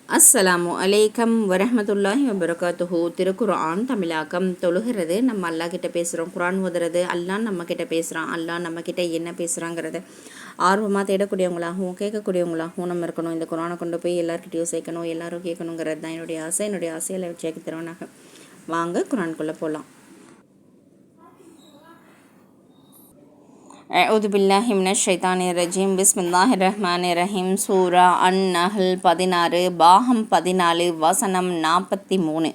அஸ்ஸலாமு அலைக்கம் வரஹ்மத்துல்லாஹி வபரகாத்துஹு. திருக்குர்ஆன் தமிழாக்கம். தொழுகிறது நம்ம அல்லா கிட்ட பேசுகிறோம். குர்ஆன் ஓதுறது அல்லாஹ் நம்ம கிட்ட பேசுகிறான். அல்லாஹ் நம்ம கிட்ட என்ன பேசுகிறாங்கிறத ஆர்வமாக தேடக்கூடியவங்களாகவும் கேட்கக்கூடியவங்களாகவும் நம்ம இருக்கணும். இந்த குர்ஆனை கொண்டு போய் எல்லாருக்கிட்டையும் சேர்க்கணும், எல்லாரும் கேட்கணுங்கிறது தான் என்னுடைய ஆசை. என்னுடைய ஆசையில் சேர்க்க தருவனாக. வாங்க குர்ஆனுக்குள்ளே போகலாம். அஊது பில்லாஹி மினஷ் ஷைத்தானிர் ரஜீம். பிஸ்மில்லாஹிர் ரஹ்மானிர் ரஹீம். சூரா அன்-நஹ்ல் 16, பாகம் 14, வசனம் 43.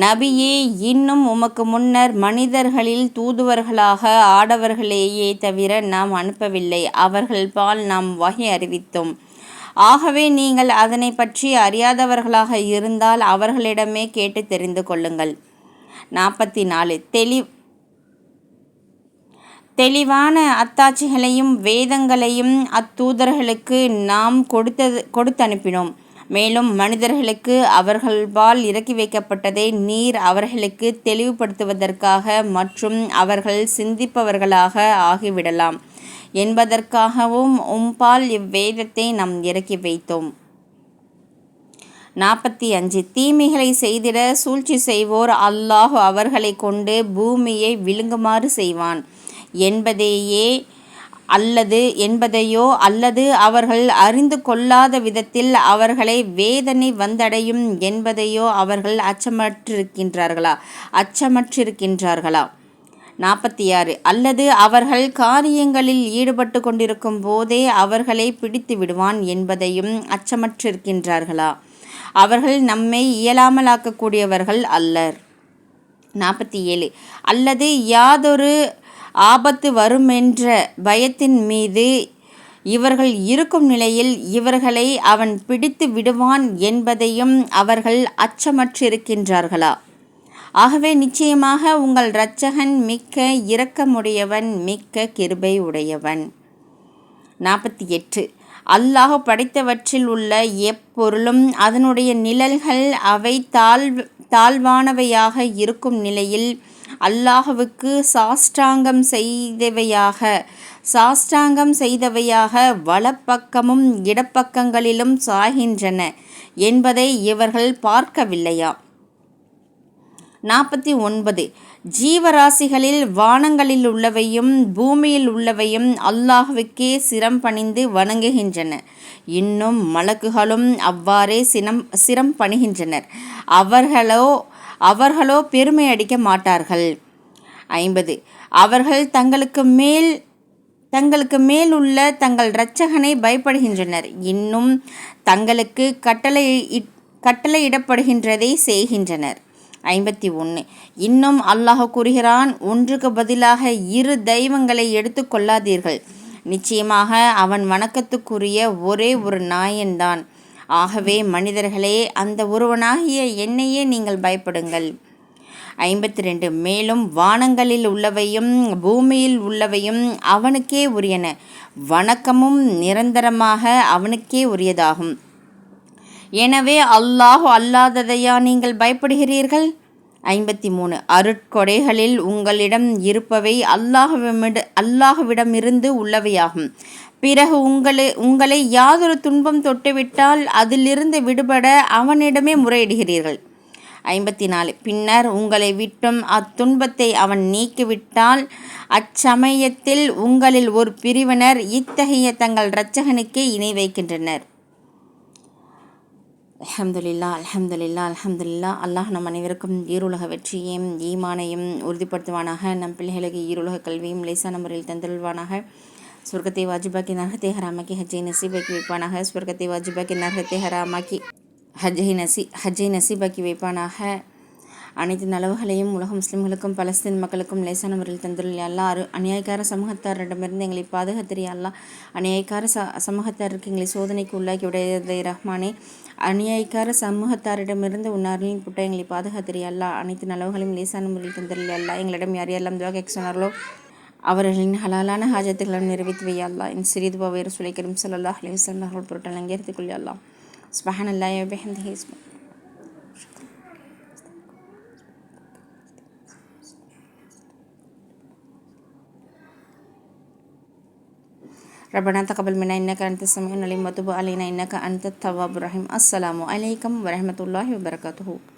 நபியே, இன்னும் உமக்கு முன்னர் மனிதர்களில் தூதுவர்களாக ஆடவர்களையே தவிர நாம் அனுப்பவில்லை. அவர்கள் பால் நாம் வஹி அறிவித்தோம். ஆகவே நீங்கள் அதனை பற்றி அறியாதவர்களாக இருந்தால் அவர்களிடமே கேட்டு தெரிந்து கொள்ளுங்கள். 44. தெளிவான அத்தாட்சிகளையும் வேதங்களையும் அத்தூதர்களுக்கு நாம் கொடுத்தனுப்பினோம். மேலும் மனிதர்களுக்கு அவர்கள்பால் இறக்கி வைக்கப்பட்டதை நீர் அவர்களுக்கு தெளிவுபடுத்துவதற்காக மற்றும் அவர்கள் சிந்திப்பவர்களாக ஆகிவிடலாம் என்பதற்காகவும் உம்பால் இவ்வேதத்தை நாம் இறக்கி வைத்தோம். 45. தீமைகளை செய்திட சூழ்ச்சி செய்வோர் அல்லாஹ் அவர்களை கொண்டு பூமியை விழுங்குமாறு செய்வான் என்பதையோ அல்லது அவர்கள் அறிந்து கொள்ளாத விதத்தில் அவர்களை வேதனை வந்தடையும் என்பதையோ அவர்கள் அச்சமற்றிருக்கின்றார்களா? 46. அல்லது அவர்கள் காரியங்களில் ஈடுபட்டு கொண்டிருக்கும் போதே அவர்களை பிடித்து விடுவான் என்பதையும் அச்சமற்றிருக்கின்றார்களா? அவர்கள் நம்மை இயலாமலாக்கக்கூடியவர்கள் அல்லர். 47. அல்லது யாதொரு ஆபத்து வருமென்ற பயத்தின் மீது இவர்கள் இருக்கும் நிலையில் இவர்களை அவன் பிடித்து விடுவான் என்பதையும் அவர்கள் அச்சமற்றிருக்கின்றார்களா? ஆகவே நிச்சயமாக உங்கள் இரட்சகன் மிக்க இரக்கமுடையவன், மிக்க கிருபை உடையவன். 48. அல்லாஹ் படைத்தவற்றில் உள்ள எப்பொருளும் அதனுடைய நிழல்கள் அவை தாழ்வானவையாக இருக்கும் நிலையில் அல்லாஹ்வுக்கு சாஷ்டாங்கம் செய்தவையாக வலப்பக்கமும் இடப்பக்கங்களிலும் சாய்கின்றன என்பதை இவர்கள் பார்க்கவில்லையா? 49. ஜீவராசிகளில் வானங்களில் உள்ளவையும் பூமியில் உள்ளவையும் அல்லாஹ்வுக்கே சிரம் பணிந்து வணங்குகின்றன. இன்னும் மலக்குகளும் அவ்வாறே சிரம் பணிகின்றனர். அவர்களோ பெருமை அடிக்க மாட்டார்கள். 50. அவர்கள் தங்களுக்கு மேல் உள்ள தங்கள் இரட்சகனை பயப்படுகின்றனர். இன்னும் தங்களுக்கு கட்டளையிடப்படுகின்றதை செய்கின்றனர். 51. இன்னும் அல்லாஹ் கூறுகிறான், ஒன்றுக்கு பதிலாக 2 தெய்வங்களை எடுத்து கொள்ளாதீர்கள். நிச்சயமாக அவன் வணக்கத்துக்குரிய ஒரே ஒரு நாயன்தான். ஆகவே மனிதர்களே, அந்த ஒருவனாகிய என்னையே நீங்கள் பயப்படுங்கள். 52. மேலும் வானங்களில் உள்ளவையும் பூமியில் உள்ளவையும் அவனுக்கே உரியன. வணக்கமும் நிரந்தரமாக அவனுக்கே உரியதாகும். எனவே அல்லாஹ் அல்லாததையா நீங்கள் பயப்படுகிறீர்கள்? 53. அருட்கொடைகளில் உங்களிடம் இருப்பவை அல்லாஹ்விடமிருந்து உள்ளவையாகும். பிறகு உங்களை யாதொரு துன்பம் தொட்டுவிட்டால் அதிலிருந்து விடுபட அவனிடமே முறையிடுகிறீர்கள். 54. பின்னர் உங்களை விட்டும் அத்துன்பத்தை அவன் நீக்கிவிட்டால் அச்சமயத்தில் உங்களில் ஒரு பிரிவினர் இத்தகைய தங்கள் இரட்சகனுக்கே இணை வைக்கின்றனர். அல்ஹம்துலில்லா. அல்லாஹ் நம் அனைவருக்கும் ஈருலக வெற்றியையும் ஈமானையும் உறுதிப்படுத்துவானாக. நம் பிள்ளைகளுக்கு ஈருலக கல்வியும் லேசான முறையில் தந்துள்வானாக. சொர்க்கத்தை வாஜிபாக்கி நரகத்தை ஹராமாக்கி ஹஜ்ஜை நசீபாக்கி வைப்பானாக. சொர்க்கத்தை வாஜிபாக்கி நரகத்தை ஹராமாக்கி ஹஜ்ஜை நசீபாக்கி வைப்பானாக. அனைத்து நலவுகளையும் உலக முஸ்லிம்களுக்கும் பலஸ்தீன் மக்களுக்கும் லேசான முறையில் தந்துள்ள அல்லாஹ். அநியாயக்கார சமூகத்தாரிடமிருந்து எங்களை பாதுகாத்திரிய அல்லாஹ். அநியாயக்கார சமூகத்தாருக்கு எங்களை சோதனைக்கு உள்ளாக்கி உடையதை ரஹ்மானே. அநியாயக்கார சமூகத்தாரிடமிருந்து உன்னாரின் புட்ட எங்களை பாதுகாத்திரிய அல்லாஹ். அனைத்து நலவுகளையும் லேசான முறையில் தந்துள்ள அல்லாஹ். எங்களிடம் யார் யாரெல்லாம் துவா கேட்க சொன்னார்களோ அவர்களின் ஹலாலான ஹாஜத்துக்களும் நிறைவேற்றி வையா அல்லாஹ். என் சிறிது பவேர் சுலைக்கரும் ஸல்லல்லாஹு அலைஹி வஸல்லம் அவர்கள் பொருட்கள் அங்கீகரித்துக் கொள்ள அல்லாஹ். சுப்ஹானல்லாஹி வ பிஹம்திஹி. ربنا تقبل منا إنك أنت السميع العليم وتب علينا إنك أنت التواب الرحيم. السلام عليكم ورحمة الله وبركاته.